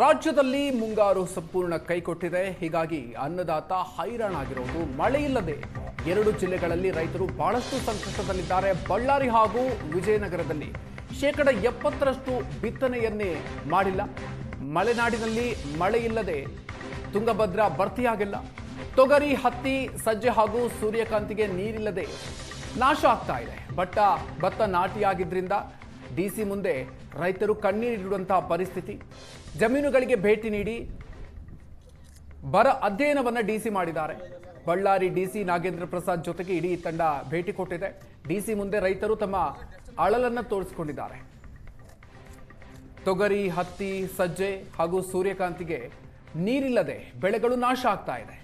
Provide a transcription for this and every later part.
ರಾಜ್ಯದಲ್ಲಿ ಮುಂಗಾರು ಸಂಪೂರ್ಣ ಕೈಕೊಟ್ಟಿದೆ. ಹೀಗಾಗಿ ಅನ್ನದಾತ ಹೈರಾಣಾಗಿರುವುದು. ಮಳೆ ಇಲ್ಲದೆ 2 ಜಿಲ್ಲೆಗಳಲ್ಲಿ ರೈತರು ಬಹಳಷ್ಟು ಸಂಕಷ್ಟದಲ್ಲಿದ್ದಾರೆ. ಬಳ್ಳಾರಿ ಹಾಗೂ ವಿಜಯನಗರದಲ್ಲಿ 70% ಬಿತ್ತನೆಯನ್ನೇ ಮಾಡಿಲ್ಲ. ಮಲೆನಾಡಿನಲ್ಲಿ ಮಳೆ ಇಲ್ಲದೆ ತುಂಗಭದ್ರಾ ಭರ್ತಿಯಾಗಿಲ್ಲ. ತೊಗರಿ, ಹತ್ತಿ, ಸಜ್ಜೆ ಹಾಗೂ ಸೂರ್ಯಕಾಂತಿಗೆ ನೀರಿಲ್ಲದೆ ನಾಶ ಆಗ್ತಾ ಇದೆ. ಭತ್ತ ನಾಟಿಯಾಗಿದ್ದರಿಂದ ಡಿಸಿ ಮುಂದೆ ರೈತರು ಕಣ್ಣೀರಿಡುವಂತಹ ಪರಿಸ್ಥಿತಿ. ಜಮೀನುಗಳಿಗೆ ಭೇಟಿ ನೀಡಿ ಬರ ಅಧ್ಯಯನವನ್ನು ಡಿಸಿ ಮಾಡಿದ್ದಾರೆ. ಬಳ್ಳಾರಿ ಡಿಸಿ ನಾಗೇಂದ್ರ ಪ್ರಸಾದ್ ಜೊತೆಗೆ ಇಡೀ ತಂಡ ಭೇಟಿ ಕೊಟ್ಟಿದೆ. ಡಿಸಿ ಮುಂದೆ ರೈತರು ತಮ್ಮ ಅಳಲನ್ನು ತೋರಿಸಿಕೊಂಡಿದ್ದಾರೆ. ತೊಗರಿ, ಹತ್ತಿ, ಸಜ್ಜೆ ಹಾಗೂ ಸೂರ್ಯಕಾಂತಿಗೆ ನೀರಿಲ್ಲದೆ ಬೆಳೆಗಳು ನಾಶ ಆಗ್ತಾ ಇದೆ.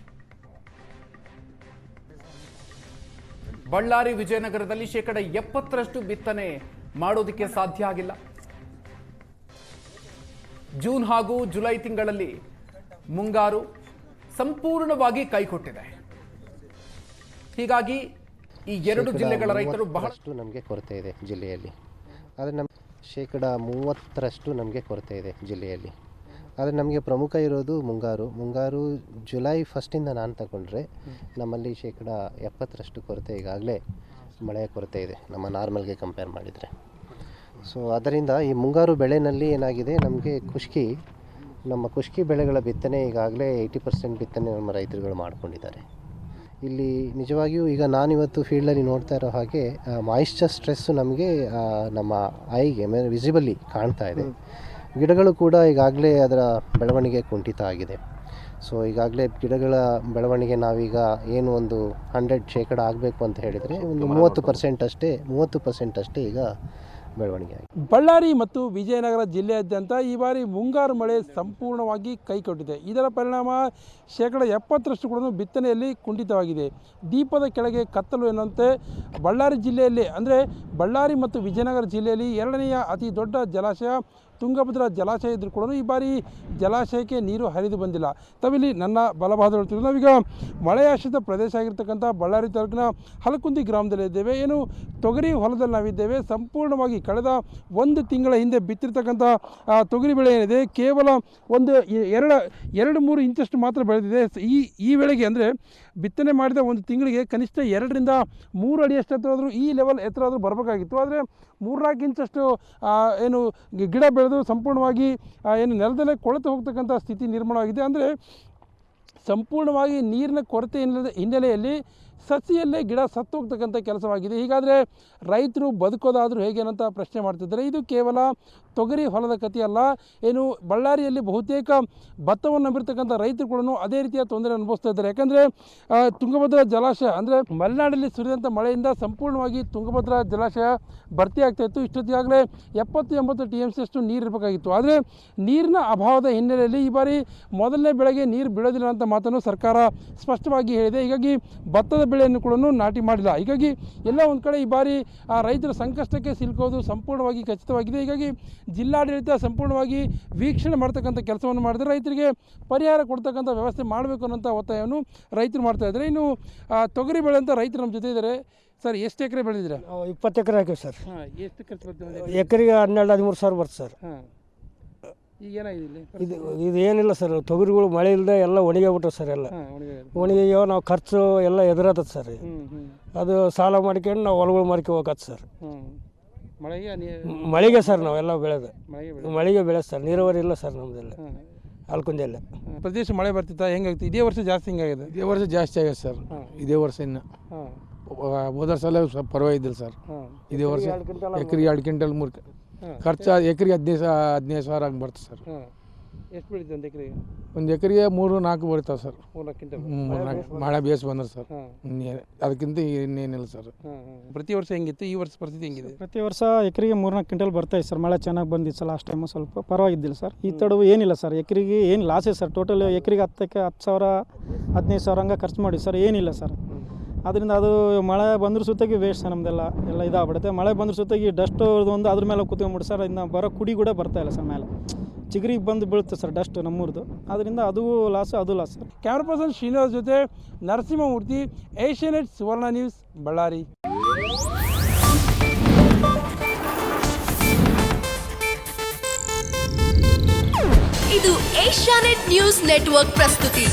ಬಳ್ಳಾರಿ, ವಿಜಯನಗರದಲ್ಲಿ 70% ಬಿತ್ತನೆ ಮಾಡೋದಕ್ಕೆ ಸಾಧ್ಯ ಆಗಿಲ್ಲ. ಜೂನ್ ಹಾಗೂ ಜುಲೈ ತಿಂಗಳಲ್ಲಿ ಮುಂಗಾರು ಸಂಪೂರ್ಣವಾಗಿ ಕೈಕೊಟ್ಟಿದೆ. ಹೀಗಾಗಿ ಈ 2 ಜಿಲ್ಲೆಗಳ ರೈತರು ಬಹಳಷ್ಟು ನಮಗೆ ಕೊರತೆ ಇದೆ ಜಿಲ್ಲೆಯಲ್ಲಿ. ಆದರೆ ನಮ್ಮ 30% ನಮಗೆ ಕೊರತೆ ಇದೆ ಜಿಲ್ಲೆಯಲ್ಲಿ. ಆದರೆ ನಮಗೆ ಪ್ರಮುಖ ಇರೋದು ಮುಂಗಾರು ಜುಲೈ 1 ನಾನು ತಗೊಂಡ್ರೆ ನಮ್ಮಲ್ಲಿ 70% ಕೊರತೆ ಈಗಾಗಲೇ ಮಳೆಯ ಕೊರತೆ ಇದೆ ನಮ್ಮ ನಾರ್ಮಲ್ಗೆ ಕಂಪೇರ್ ಮಾಡಿದರೆ. ಸೊ ಅದರಿಂದ ಈ ಮುಂಗಾರು ಬೆಳೆಯಲ್ಲಿ ಏನಾಗಿದೆ, ನಮಗೆ ನಮ್ಮ ಖುಷ್ಕಿ ಬೆಳೆಗಳ ಬಿತ್ತನೆ ಈಗಾಗಲೇ 80% ಬಿತ್ತನೆ ನಮ್ಮ ರೈತರುಗಳು ಮಾಡ್ಕೊಂಡಿದ್ದಾರೆ. ಇಲ್ಲಿ ನಿಜವಾಗಿಯೂ ಈಗ ನಾನಿವತ್ತು ಫೀಲ್ಡಲ್ಲಿ ನೋಡ್ತಾ ಇರೋ ಹಾಗೆ ಮಾಯಿಶ್ಚರ್ ಸ್ಟ್ರೆಸ್ಸು ನಮಗೆ ನಮ್ಮ ಐಗೆ ವಿಸಿಬಲಿ ಕಾಣ್ತಾ ಇದೆ. ಗಿಡಗಳು ಕೂಡ ಈಗಾಗಲೇ ಅದರ ಬೆಳವಣಿಗೆ ಕುಂಠಿತ ಆಗಿದೆ. ಸೊ ಈಗಾಗಲೇ ಗಿಡಗಳ ಬೆಳವಣಿಗೆ ನಾವೀಗ ಏನು ಒಂದು 100% ಆಗಬೇಕು ಅಂತ ಹೇಳಿದರೆ ಒಂದು 30% ಅಷ್ಟೇ ಈಗ ಬೆಳವಣಿಗೆ ಆಗಿದೆ. ಬಳ್ಳಾರಿ ಮತ್ತು ವಿಜಯನಗರ ಜಿಲ್ಲೆಯಾದ್ಯಂತ ಈ ಬಾರಿ ಮುಂಗಾರು ಮಳೆ ಸಂಪೂರ್ಣವಾಗಿ ಕೈಕೊಟ್ಟಿದೆ. ಇದರ ಪರಿಣಾಮ 70% ಕೂಡ ಬಿತ್ತನೆಯಲ್ಲಿ ಕುಂಠಿತವಾಗಿದೆ. ದೀಪದ ಕೆಳಗೆ ಕತ್ತಲು ಎನ್ನುವಂತೆ ಬಳ್ಳಾರಿ ಜಿಲ್ಲೆಯಲ್ಲಿ, ಅಂದರೆ ಬಳ್ಳಾರಿ ಮತ್ತು ವಿಜಯನಗರ ಜಿಲ್ಲೆಯಲ್ಲಿ 2ನೇ ಅತಿ ದೊಡ್ಡ ಜಲಾಶಯ ತುಂಗಭದ್ರಾ ಜಲಾಶಯ ಇದ್ದರೂ ಕೂಡ ಈ ಬಾರಿ ಜಲಾಶಯಕ್ಕೆ ನೀರು ಹರಿದು ಬಂದಿಲ್ಲ. ತಾವಿಲ್ಲಿ ನನ್ನ ಬಲಭಾಗದಲ್ಲಿ ನಾವೀಗ ಮಳೆಯಾಶ್ರಿತ ಪ್ರದೇಶ ಆಗಿರ್ತಕ್ಕಂಥ ಬಳ್ಳಾರಿ ತಾಲೂಕಿನ ಹಲಕುಂದಿ ಗ್ರಾಮದಲ್ಲಿದ್ದೇವೆ. ಏನು ತೊಗರಿ ಹೊಲದಲ್ಲಿ ನಾವಿದ್ದೇವೆ. ಸಂಪೂರ್ಣವಾಗಿ ಕಳೆದ 1 ತಿಂಗಳ ಹಿಂದೆ ಬಿತ್ತಿರ್ತಕ್ಕಂಥ ತೊಗರಿ ಬೆಳೆ ಏನಿದೆ ಕೇವಲ ಒಂದು 2-3 ಇಂಚಷ್ಟು ಮಾತ್ರ ಬೆಳೆದಿದೆ. ಈ ವೇಳೆಗೆ ಅಂದರೆ ಬಿತ್ತನೆ ಮಾಡಿದ 1 ತಿಂಗಳಿಗೆ ಕನಿಷ್ಠ 2 ರಿಂದ 3 ಅಡಿಯಷ್ಟು ಎತ್ತರ ಆದರೂ ಈ ಲೆವೆಲ್ ಎತ್ತರ ಆದರೂ ಬರಬೇಕಾಗಿತ್ತು. ಆದರೆ 3-4 ಇಂಚಷ್ಟು ಏನು ಗಿಡ ಬೆಳೆದು ಸಂಪೂರ್ಣವಾಗಿ ಏನು ನೆಲದಲ್ಲೇ ಕೊಳೆತು ಹೋಗ್ತಕ್ಕಂಥ ಸ್ಥಿತಿ ನಿರ್ಮಾಣವಾಗಿದೆ. ಅಂದರೆ ಸಂಪೂರ್ಣವಾಗಿ ನೀರಿನ ಕೊರತೆ ಹಿನ್ನೆಲೆಯಲ್ಲಿ ಸಸಿಯಲ್ಲೇ ಗಿಡ ಸತ್ತು ಹೋಗ್ತಕ್ಕಂಥ ಕೆಲಸವಾಗಿದೆ. ಹೀಗಾದರೆ ರೈತರು ಬದುಕೋದಾದರೂ ಹೇಗೆ ಅಂತ ಪ್ರಶ್ನೆ ಮಾಡ್ತಿದ್ದಾರೆ. ಇದು ಕೇವಲ ತೊಗರಿ ಹೊಲದ ಕಥೆಯಲ್ಲ. ಏನು ಬಳ್ಳಾರಿಯಲ್ಲಿ ಬಹುತೇಕ ಭತ್ತವನ್ನು ನಂಬಿರ್ತಕ್ಕಂಥ ರೈತರು ಕೂಡ ಅದೇ ರೀತಿಯ ತೊಂದರೆ ಅನುಭವಿಸ್ತಾ ಇದ್ದಾರೆ. ಯಾಕಂದರೆ ತುಂಗಭದ್ರಾ ಜಲಾಶಯ, ಅಂದರೆ ಮಲೆನಾಡಲ್ಲಿ ಸುರಿದಂಥ ಮಳೆಯಿಂದ ಸಂಪೂರ್ಣವಾಗಿ ತುಂಗಭದ್ರಾ ಜಲಾಶಯ ಭರ್ತಿ ಆಗ್ತಾಯಿತ್ತು. ಇಷ್ಟೊತ್ತಿಗಾಗಲೇ 70-80 TMCಯಷ್ಟು ನೀರು ಇರಬೇಕಾಗಿತ್ತು. ಆದರೆ ನೀರಿನ ಅಭಾವದ ಹಿನ್ನೆಲೆಯಲ್ಲಿ ಈ ಬಾರಿ ಮೊದಲನೇ ಬೆಳೆಗೆ ನೀರು ಬೀಳೋದಿಲ್ಲ ಅಂತ ಮಾತನ್ನು ಸರ್ಕಾರ ಸ್ಪಷ್ಟವಾಗಿ ಹೇಳಿದೆ. ಹೀಗಾಗಿ ಭತ್ತದ ಬೆಳೆಯನ್ನು ಕೂಡ ನಾಟಿ ಮಾಡಿಲ್ಲ. ಹೀಗಾಗಿ ಎಲ್ಲ ಒಂದು ಕಡೆ ಈ ಬಾರಿ ರೈತರ ಸಂಕಷ್ಟಕ್ಕೆ ಸಿಲುಕೋದು ಸಂಪೂರ್ಣವಾಗಿ ಖಚಿತವಾಗಿದೆ. ಹೀಗಾಗಿ ಜಿಲ್ಲಾಡಳಿತ ಸಂಪೂರ್ಣವಾಗಿ ವೀಕ್ಷಣೆ ಮಾಡ್ತಕ್ಕಂಥ ಕೆಲಸವನ್ನು ಮಾಡಿದರೆ ರೈತರಿಗೆ ಪರಿಹಾರ ಕೊಡ್ತಕ್ಕಂಥ ವ್ಯವಸ್ಥೆ ಮಾಡಬೇಕು ಅನ್ನೋಂಥ ಒತ್ತಾಯವನ್ನು ರೈತರು ಮಾಡ್ತಾ ಇದ್ದಾರೆ. ಇನ್ನು ತೊಗರಿ ಬೆಳೆ ಅಂತ ರೈತರು ನಮ್ಮ ಜೊತೆ ಇದ್ದಾರೆ. ಸರ್, ಎಷ್ಟು ಎಕರೆ ಬೆಳೆದಿದ್ದೀರಾ? 20 ಎಕರೆ ಹಾಕಿವಿ ಸರ್. ಎಷ್ಟು ಖರ್ಚು ಬರ್ತದೆ? ಎಕರೆಗೆ 12-13 ಸಾವಿರ ಬರ್ತದೆ ಸರ್. ಈಗ ಏನಾಗಿದೆ ಇದು ಏನಿಲ್ಲ ಸರ್, ತೊಗರಿಗಳು ಮಳೆ ಇಲ್ಲದೆ ಎಲ್ಲ ಒಣಗೋಗ್ಬಿಟ್ರೆ ಸರ್. ಎಲ್ಲ ಒಣಗಿಯೋ ನಾವು ಖರ್ಚು ಎಲ್ಲ ಎದುರಾತದ ಸರ್. ಅದು ಸಾಲ ಮಾಡ್ಕೊಂಡು ನಾವು ಹೊಲಗಳು ಮಾರ್ಕೆ ಹೋಗತ್ತೆ ಸರ್. ಮಳೆಗೆ ಸರ್ ನಾವೆಲ್ಲ ಬೆಳೆದು ಮಳೆಗೆ ಬೆಳೆ ಸರ್. ನೀರಾವರಿ ಇಲ್ಲ ಸರ್ ನಮ್ಮದೆಲ್ಲ ಅಲ್ಕುಂದೆಲ್ಲ. ಪ್ರದೇಶ ಮಳೆ ಬರ್ತಿತ್ತಾ? ಹೆಂಗಾಗ್ತದೆ? ಇದೇ ವರ್ಷ ಜಾಸ್ತಿ ಹಿಂಗಾಗಿದೆ? ಇದೇ ವರ್ಷ ಜಾಸ್ತಿ ಆಗಿದೆ ಸರ್. ಇದೇ ವರ್ಷ ಇನ್ನು ಹೋದ ಸಲ ಸ್ವಲ್ಪ ಪರವಾಗಿದ್ದಿಲ್ಲ ಸರ್. ಇದೇ ವರ್ಷ ಎಕರೆಗೆ 2 ಕ್ವಿಂಟಲ್ 3 ಖರ್ಚು ಎಕರೆಗೆ 15 ಸಾವಿರ ಹಂಗೆ ಬರ್ತದೆ ಸರ್. ಎಷ್ಟು ಬೆಳೀತದೆ ಒಂದು ಎಕರೆಗೆ? ಒಂದು ಎಕರೆಗೆ 3-4 ಬರ್ತವೆ ಸರ್. 3-4 ಕ್ವಿಂಟಲ್ ಮಳೆ ಬೇಸ್ ಬಂದ್ರೆ ಸರ್. ಅದಕ್ಕಿಂತ ಇನ್ನೇನಿಲ್ಲ ಸರ್. ಪ್ರತಿ ವರ್ಷ ಹೆಂಗಿತ್ತು? ಈ ವರ್ಷ ಪರಿಸ್ಥಿತಿ ಹೆಂಗಿದೆ? ಪ್ರತಿ ವರ್ಷ ಎಕರೆಗೆ 3-4 ಕ್ವಿಂಟಲ್ ಬರ್ತಾಯಿದೆ ಸರ್. ಮಳೆ ಚೆನ್ನಾಗಿ ಬಂದಿತ್ತು ಸರ್. ಲಾಸ್ಟ್ ಟೈಮು ಸ್ವಲ್ಪ ಪರವಾಗಿದ್ದಿಲ್ಲ ಸರ್. ಈ ತಡವು ಏನಿಲ್ಲ ಸರ್. ಎಕರೆಗೆ ಏನು ಲಾಸೇ ಸರ್. ಟೋಟಲ್ ಎಕರೆಗೆ 10,000-15,000 ಹಂಗೆ ಖರ್ಚು ಮಾಡಿ ಸರ್. ಏನಿಲ್ಲ ಸರ್. ಅದರಿಂದ ಅದು ಮಳೆ ಬಂದ್ರ ಸುತ್ತಾಗಿ ವೇಸ್ಟ್ ಸರ್. ನಮ್ಮದೆಲ್ಲ ಇದಾಗ್ಬಿಡುತ್ತೆ. ಮಳೆ ಬಂದ್ರ ಸುತ್ತಾಗಿ ಡಸ್ಟ್ ಒಂದು ಅದ್ರ ಮೇಲೆ ಕೂತ್ಕೊಂಡ್ಬಿಟ್ಟು ಸರ್. ಇನ್ನು ಬರೋ ಕುಡಿ ಕೂಡ ಬರ್ತಾಯಿಲ್ಲ ಸರ್. ಮೇಲೆ ಚಿಗುರಿಗೆ ಬಂದು ಬೀಳುತ್ತೆ ಸರ್ ಡಸ್ಟ್ ನಮ್ಮೂರ್ದು. ಅದರಿಂದ ಅದು ಲಾಸ್, ಅದು loss sir. Camera person Srinivas ಜೊತೆ ನರಸಿಂಹಮೂರ್ತಿ, ಏಷ್ಯಾನೆಟ್ ಸುವರ್ಣ ನ್ಯೂಸ್, ಬಳ್ಳಾರಿ. ಇದು ಏಷ್ಯಾನೆಟ್ ನ್ಯೂಸ್ ನೆಟ್ವರ್ಕ್ ಪ್ರಸ್ತುತಿ.